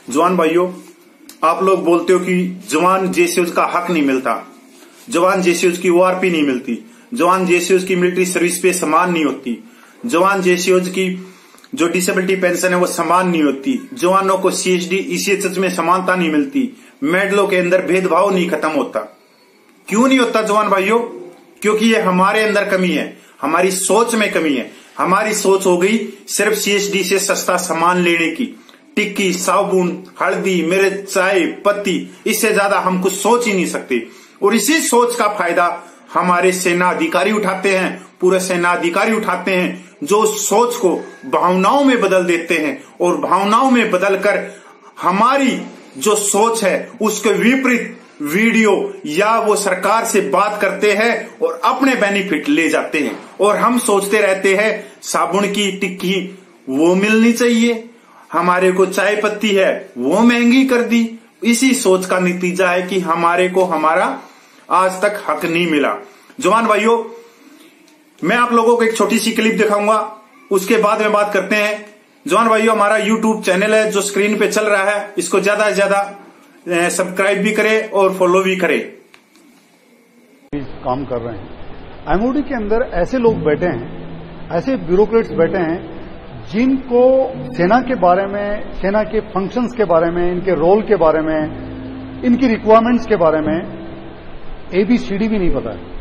जवान भाइयों, आप लोग बोलते हो कि जवान जेसीओज का हक नहीं मिलता, जवान जेसीओज की ओआरपी नहीं मिलती, जवान जेसीओज की मिलिट्री सर्विस पे समान नहीं होती, जवान जेसीओज की जो डिसेबिलिटी पेंशन है वो समान नहीं होती, जवानों को सीएचडी ईसीएचएस में समानता नहीं मिलती, मेडलों के अंदर भेदभाव नहीं खत्म होता। क्यों नहीं होता जवान भाइयों? क्योंकि ये हमारे अंदर कमी है, हमारी सोच में कमी है। हमारी सोच हो गई सिर्फ सीएचडी से सस्ता सामान लेने की, टिक्की, साबुन, हल्दी, मिर्च, चाय पत्ती, इससे ज्यादा हम कुछ सोच ही नहीं सकते। और इसी सोच का फायदा हमारे सेना अधिकारी उठाते हैं, पूरे सेना अधिकारी उठाते हैं, जो सोच को भावनाओं में बदल देते हैं और भावनाओं में बदलकर हमारी जो सोच है उसके विपरीत वीडियो या वो सरकार से बात करते हैं और अपने बेनिफिट ले जाते हैं। और हम सोचते रहते हैं साबुन की टिक्की वो मिलनी चाहिए, हमारे को चाय पत्ती है वो महंगी कर दी। इसी सोच का नतीजा है कि हमारे को हमारा आज तक हक नहीं मिला। जवान भाइयों, मैं आप लोगों को एक छोटी सी क्लिप दिखाऊंगा, उसके बाद में बात करते हैं। जवान भाइयों, हमारा यूट्यूब चैनल है जो स्क्रीन पे चल रहा है, इसको ज्यादा से ज्यादा सब्सक्राइब भी करें और फॉलो भी करें। काम कर रहे हैं एमओडी के अंदर ऐसे लोग बैठे हैं, ऐसे ब्यूरोक्रेट्स बैठे हैं जिनको सेना के बारे में, सेना के फंक्शंस के बारे में, इनके रोल के बारे में, इनकी रिक्वायरमेंट्स के बारे में एबीसीडी भी नहीं पता है।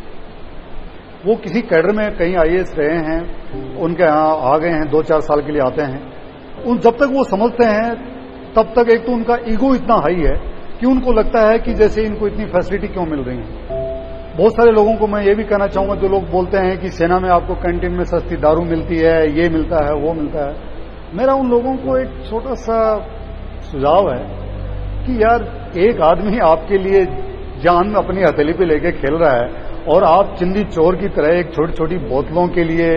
वो किसी कैडर में कहीं आईएएस रहे हैं, उनके यहाँ आ गए हैं, 2-4 साल के लिए आते हैं। उन जब तक वो समझते हैं तब तक एक तो उनका ईगो इतना हाई है कि उनको लगता है कि जैसे इनको इतनी फैसिलिटी क्यों मिल रही है। बहुत सारे लोगों को मैं ये भी कहना चाहूंगा जो लोग बोलते हैं कि सेना में आपको कैंटीन में सस्ती दारू मिलती है, ये मिलता है, वो मिलता है। मेरा उन लोगों को एक छोटा सा सुझाव है कि यार, एक आदमी आपके लिए जान में अपनी हथेली पे लेके खेल रहा है और आप चिंदी चोर की तरह एक छोटी छोटी बोतलों के लिए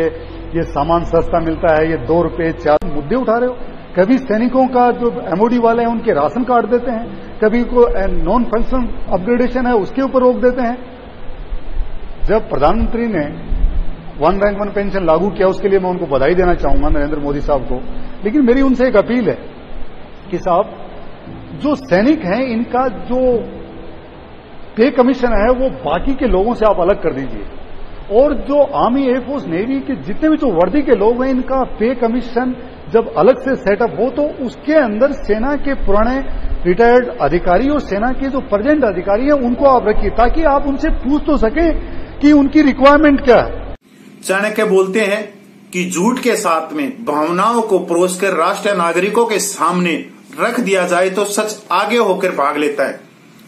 ये सामान सस्ता मिलता है, ये 2 रुपए 4 मुद्दे उठा रहे हो। कभी सैनिकों का जो एमओडी वाले हैं उनके राशन कार्ड देते हैं, कभी को नॉन फंक्शनल अपग्रेडेशन है उसके ऊपर रोक देते हैं। जब प्रधानमंत्री ने 1 रैंक 1 पेंशन लागू किया, उसके लिए मैं उनको बधाई देना चाहूंगा, नरेंद्र मोदी साहब को। लेकिन मेरी उनसे एक अपील है कि साहब, जो सैनिक हैं इनका जो पे कमीशन है वो बाकी के लोगों से आप अलग कर दीजिए, और जो आर्मी, एयरफोर्स, नेवी के जितने भी जो वर्दी के लोग हैं इनका पे कमीशन जब अलग से सेटअप हो तो उसके अंदर सेना के पुराने रिटायर्ड अधिकारी और सेना के जो प्रेजेंट अधिकारी हैं उनको आप रखिए, ताकि आप उनसे पूछ तो सकें कि उनकी रिक्वायरमेंट क्या है। चाणक्य बोलते हैं कि झूठ के साथ में भावनाओं को परोसकर राष्ट्रीय नागरिकों के सामने रख दिया जाए तो सच आगे होकर भाग लेता है।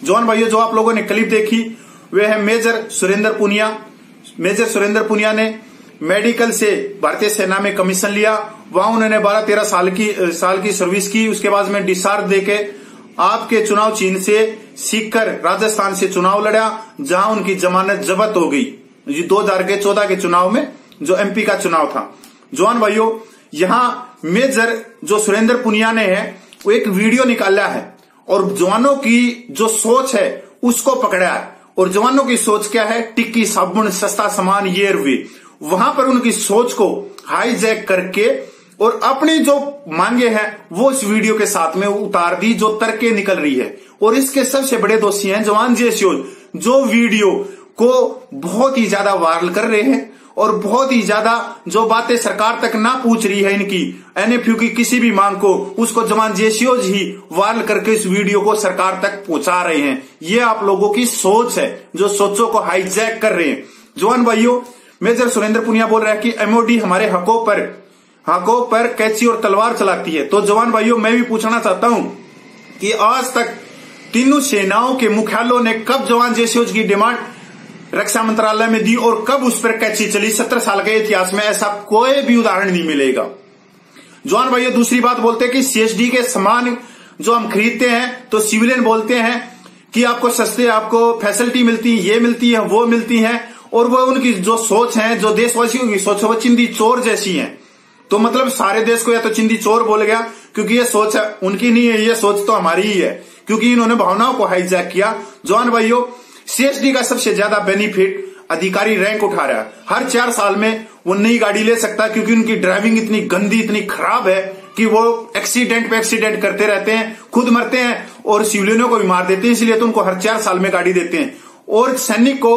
जवान भाइयों, जो आप लोगों ने क्लिप देखी वे है मेजर सुरेंद्र पुनिया। मेजर सुरेंद्र पुनिया ने मेडिकल से भारतीय सेना में कमीशन लिया, वहां उन्होंने 12-13 साल की सर्विस की। उसके बाद में डिस्चार्ज देके आपके चुनाव चिन्ह से सीखकर राजस्थान से चुनाव लड़ा, जहां उनकी जमानत जब्त हो गई 2014 के चुनाव में, जो एमपी का चुनाव था। जवान भाइयों, यहां मेजर जो सुरेंद्र पुनिया ने है वो एक वीडियो निकाला है और जवानों की जो सोच है उसको पकड़ा है। और जवानों की सोच क्या है? टिक्की, साबुन, सस्ता सामान, ये वे। वहां पर उनकी सोच को हाईजैक करके और अपनी जो मांगे हैं वो इस वीडियो के साथ में उतार दी, जो तर्के निकल रही है। और इसके सबसे बड़े दोषी हैं जवान जेसीओज, जो वीडियो को बहुत ही ज्यादा वायरल कर रहे हैं और बहुत ही ज्यादा जो बातें सरकार तक ना पूछ रही है इनकी एनएफयू की किसी भी मांग को, उसको जवान जेसीओज ही वायरल करके इस वीडियो को सरकार तक पहुंचा रहे हैं। ये आप लोगों की सोच है जो सोचों को हाईजैक कर रहे हैं। जवान भाइयों, मेजर सुरेंद्र पुनिया बोल रहा है कि एमओडी हमारे हकों पर कैंची और तलवार चलाती है। तो जवान भाइयों, मैं भी पूछना चाहता हूं कि आज तक तीनों सेनाओं के मुख्यालयों ने कब जवान जेसीओज की डिमांड रक्षा मंत्रालय में दी और कब उस पर कैंची चली? 17 साल के इतिहास में ऐसा कोई भी उदाहरण नहीं मिलेगा। जवान भाइयों, दूसरी बात बोलते हैं कि सीएचडी के सामान जो हम खरीदते हैं तो सिविलियन बोलते हैं कि आपको सस्ते, आपको फैसिलिटी मिलती है, ये मिलती है, वो मिलती है। और वो उनकी जो सोच है, जो देशवासियों की सोच है, वो चिंदी चोर जैसी है। तो मतलब सारे देश को या तो चिंदी चोर बोल गया, क्योंकि ये सोच उनकी नहीं है, ये सोच तो हमारी ही है, क्योंकि इन्होंने भावनाओं को हाईजैक किया। जवान भाइयों, सीएचडी का सबसे ज्यादा बेनिफिट अधिकारी रैंक उठा रहा है। हर 4 साल में वो नई गाड़ी ले सकता है, क्योंकि उनकी ड्राइविंग इतनी गंदी, इतनी खराब है कि वो एक्सीडेंट पे एक्सीडेंट करते रहते हैं, खुद मरते हैं और सिविलियनों को भी मार देते हैं, इसलिए तो उनको हर 4 साल में गाड़ी देते हैं। और सैनिक को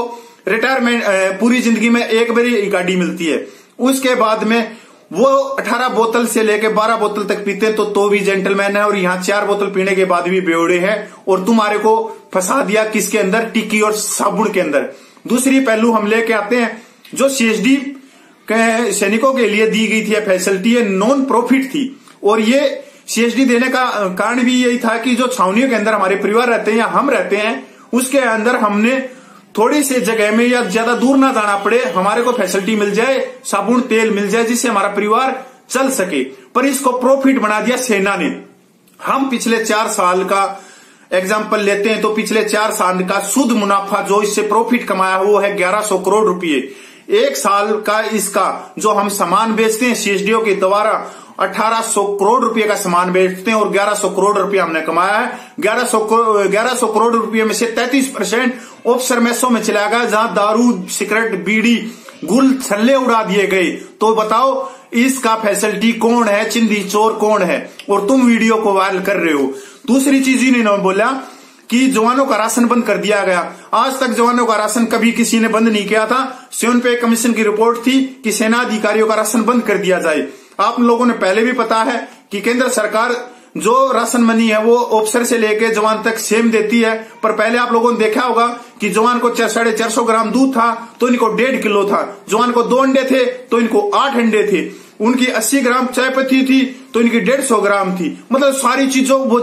रिटायरमेंट पूरी जिंदगी में एक बारी गाड़ी मिलती है। उसके बाद में वो 18 बोतल से लेके 12 बोतल तक पीते हैं तो भी जेंटलमैन है, और यहाँ 4 बोतल पीने के बाद भी बेवड़े हैं। और तुम्हारे को फंसा दिया किसके अंदर? टिक्की और साबुन के अंदर। दूसरी पहलू हम लेके आते हैं, जो सीएसडी सैनिकों के लिए दी गई थी फैसिलिटी, ये नॉन प्रॉफिट थी। और ये सीएसडी देने का कारण भी यही था कि जो छावनियों के अंदर हमारे परिवार रहते हैं या हम रहते हैं, उसके अंदर हमने थोड़ी सी जगह में या ज्यादा दूर ना जाना पड़े, हमारे को फैसिलिटी मिल जाए, साबुन तेल मिल जाए, जिससे हमारा परिवार चल सके। पर इसको प्रॉफिट बना दिया सेना ने। हम पिछले 4 साल का एग्जाम्पल लेते हैं तो पिछले 4 साल का शुद्ध मुनाफा जो इससे प्रॉफिट कमाया वो है 1100 करोड़ रुपए। 1 साल का इसका जो हम सामान बेचते हैं सीएसडीओ के द्वारा 1800 करोड़ रुपए का सामान बेचते हैं और 1100 करोड़ रुपए हमने कमाया है। 1100 करोड़ रुपए में से 33% ऑफिसर मैसों में चला गया, जहां दारू, सिगरेट, बीड़ी, गुल छल्ले उड़ा दिए गए। तो बताओ इसका फैसिलिटी कौन है? चिंदी चोर कौन है? और तुम वीडियो को वायरल कर रहे हो। दूसरी चीज इन्होंने बोला कि जवानों का राशन बंद कर दिया गया। आज तक जवानों का राशन कभी किसी ने बंद नहीं किया था। 7 पे कमीशन की रिपोर्ट थी कि सेना अधिकारियों का राशन बंद कर दिया जाए। आप लोगों ने पहले भी पता है कि केंद्र सरकार जो राशन मनी है वो ऑफिसर से लेके जवान तक सेम देती है। पर पहले आप लोगों ने देखा होगा कि जवान को 450 ग्राम दूध था तो इनको 1.5 किलो था, जवान को 2 अंडे थे तो इनको 8 अंडे थे, उनकी 80 ग्राम चाय पत्ती थी तो इनकी 150 ग्राम थी। मतलब सारी चीजों वो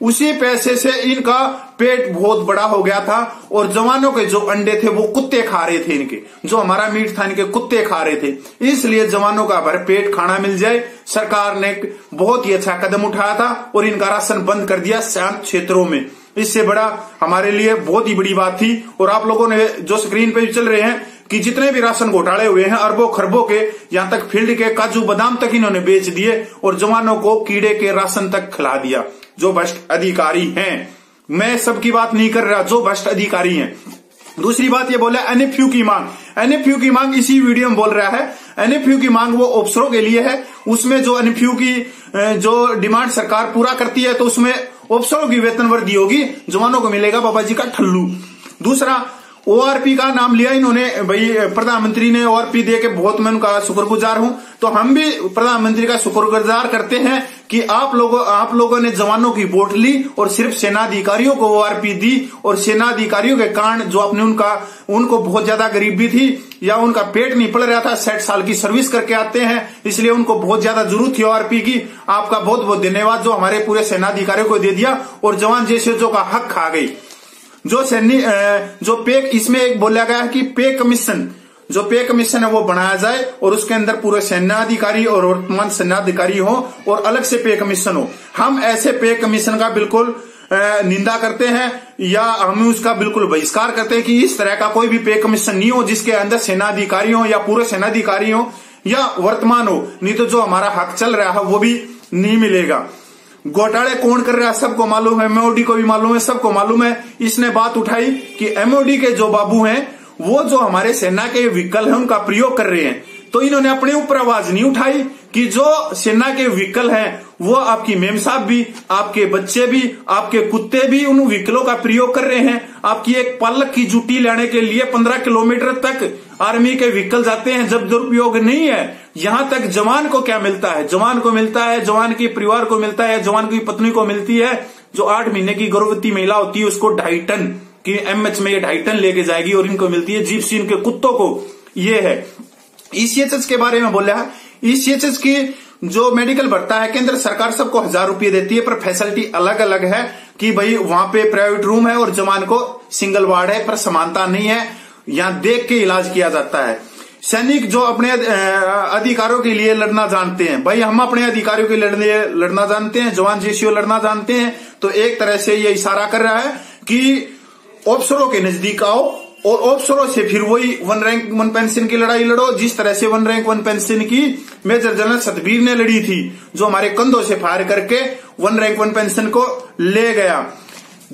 उसी पैसे से इनका पेट बहुत बड़ा हो गया था। और जवानों के जो अंडे थे वो कुत्ते खा रहे थे, इनके जो हमारा मीट था इनके कुत्ते खा रहे थे। इसलिए जवानों का भरपेट खाना मिल जाए, सरकार ने बहुत ही अच्छा कदम उठाया था और इनका राशन बंद कर दिया शांत क्षेत्रों में। इससे बड़ा हमारे लिए बहुत ही बड़ी बात थी। और आप लोगों ने जो स्क्रीन पे चल रहे हैं कि जितने भी राशन घोटाले हुए हैं अरबों खरबों के, यहां तक फील्ड के काजू बादाम तक इन्होंने बेच दिए और जवानों को कीड़े के राशन तक खिला दिया। जो भ्रष्ट अधिकारी हैं, मैं सबकी बात नहीं कर रहा, जो भ्रष्ट अधिकारी हैं। दूसरी बात ये बोला एनएफयू की मांग। एनएफयू की मांग इसी वीडियो में बोल रहा है। एनएफयू की मांग वो अफसरों के लिए है। उसमें जो एनएफयू की जो डिमांड सरकार पूरा करती है तो उसमें अफसरों की वेतन वृद्धि होगी, जवानों को मिलेगा बाबा जी का ठल्लू। दूसरा ओआरपी का नाम लिया इन्होंने, भाई प्रधानमंत्री ने ओआरपी दे के बहुत मैं उनका शुक्रगुजार हूं। तो हम भी प्रधानमंत्री का शुक्रगुजार करते हैं कि आप लोगों ने जवानों की वोट ली और सिर्फ सेनाधिकारियों को ओआरपी दी। और सेनाधिकारियों के कारण जो आपने उनको बहुत ज्यादा गरीबी थी या उनका पेट नहीं पड़ रहा था, 60 साल की सर्विस करके आते हैं, इसलिए उनको बहुत ज्यादा जरूरत थी ओआरपी की। आपका बहुत बहुत धन्यवाद जो हमारे पूरे सेनाधिकारियों को दे दिया और जवान जैसे जो का हक खा गई। जो पे इसमें एक बोला गया है कि पे कमीशन है वो बनाया जाए और उसके अंदर पूरे सेनाधिकारी और वर्तमान सेनाधिकारी हो और अलग से पे कमीशन हो। हम ऐसे पे कमीशन का बिल्कुल निंदा करते हैं या हम उसका बिल्कुल बहिष्कार करते हैं कि इस तरह का कोई भी पे कमीशन नहीं हो जिसके अंदर सेनाधिकारी हो या पूरे सेनाधिकारी हो या वर्तमान हो, नहीं तो जो हमारा हक चल रहा है वो भी नहीं मिलेगा। घोटाले कौन कर रहा है सबको मालूम है, एमओडी को भी मालूम है, सबको मालूम है। इसने बात उठाई कि एमओडी के जो बाबू हैं वो जो हमारे सेना के व्हीकल हैं उनका प्रयोग कर रहे हैं। तो इन्होंने अपने ऊपर आवाज नहीं उठाई कि जो सेना के व्हीकल हैं वो आपकी मेम साहब भी, आपके बच्चे भी, आपके कुत्ते भी उन व्हीकलों का प्रयोग कर रहे हैं। आपकी एक पालक की जुटी लाने के लिए 15 किलोमीटर तक आर्मी के व्हीकल जाते हैं, जब दुरुपयोग नहीं है। यहां तक जवान को क्या मिलता है? जवान को मिलता है, जवान के परिवार को मिलता है, जवान की पत्नी को मिलती है। जो 8 महीने की गर्भवती महिला होती है उसको 2.5 टन की एमएच में ये 2.5 टन लेके जाएगी और इनको मिलती है जीप्सी इनके कुत्तों को। ये है ईसीएचएस के बारे में बोला है। ईसीएचएस की जो मेडिकल भरता है केंद्र सरकार सबको 1000 रुपये देती है, पर फैसिलिटी अलग अलग है कि भाई वहां पे प्राइवेट रूम है और जवान को सिंगल वार्ड है, पर समानता नहीं है। यहां देख के इलाज किया जाता है। सैनिक जो अपने अधिकारों के लिए लड़ना जानते हैं, भाई हम अपने अधिकारियों के लिए लड़ना जानते हैं, जवान जेसीओ लड़ना जानते हैं। तो एक तरह से ये इशारा कर रहा है कि अफसरों के नजदीक आओ और अफसरों से फिर वही 1 रैंक 1 पेंशन की लड़ाई लड़ो, जिस तरह से 1 रैंक 1 पेंशन की मेजर जनरल सतबीर ने लड़ी थी, जो हमारे कंधों से फायर करके 1 रैंक 1 पेंशन को ले गया।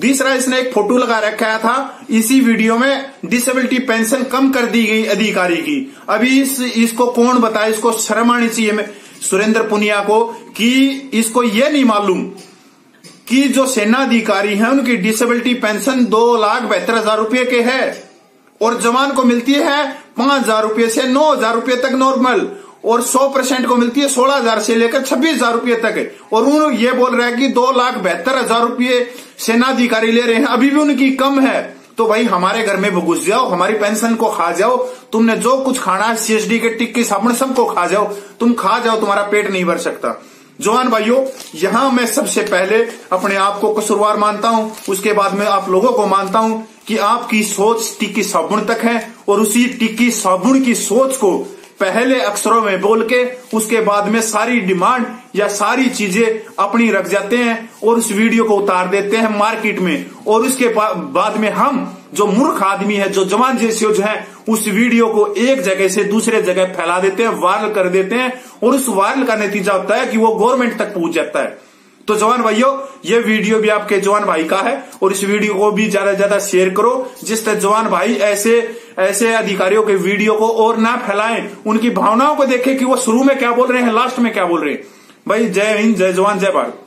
तीसरा इसने एक फोटो लगा रखा था इसी वीडियो में, डिसेबिलिटी पेंशन कम कर दी गई अधिकारी की। अभी इसको कौन बताए, इसको शर्म आनी चाहिए। सुरेंद्र पुनिया को कि इसको ये नहीं मालूम कि जो सेना अधिकारी हैं उनकी डिसेबिलिटी पेंशन 2,72,000 रुपये के है और जवान को मिलती है 5,000 रुपये से 9,000 रुपये तक नॉर्मल, और 100% को मिलती है 16,000 से लेकर 26,000 रुपये तक। और उन्होंने ये बोल रहा है कि 2,72,000 रुपये सेना अधिकारी ले रहे हैं, अभी भी उनकी कम है। तो भाई हमारे घर में घुस जाओ, हमारी पेंशन को खा जाओ, तुमने जो कुछ खाना है CSD के टिक्की साबुन सबको खा जाओ, तुम खा जाओ, तुम्हारा पेट नहीं भर सकता। जवान भाइयों, यहां मैं सबसे पहले अपने आप को कसूरवार मानता हूं, उसके बाद में आप लोगों को मानता हूं कि आपकी सोच टिक्की साबुन तक है, और उसी टिक्की साबुन की सोच को पहले अक्षरों में बोल के उसके बाद में सारी डिमांड या सारी चीजें अपनी रख जाते हैं और उस वीडियो को उतार देते हैं मार्केट में, और उसके बाद में हम जो मूर्ख आदमी है, जो जवान जैसे जो है, उस वीडियो को एक जगह से दूसरे जगह फैला देते हैं, वायरल कर देते हैं, और उस वायरल का नतीजा होता है कि वो गवर्नमेंट तक पहुंच जाता है। तो जवान भाइयों, ये वीडियो भी आपके जवान भाई का है, और इस वीडियो को भी ज्यादा से ज्यादा शेयर करो, जिससे जवान भाई ऐसे अधिकारियों के वीडियो को और ना फैलाएं, उनकी भावनाओं को देखें कि वो शुरू में क्या बोल रहे हैं, लास्ट में क्या बोल रहे हैं। भाई जय हिंद, जय जवान, जय भारत।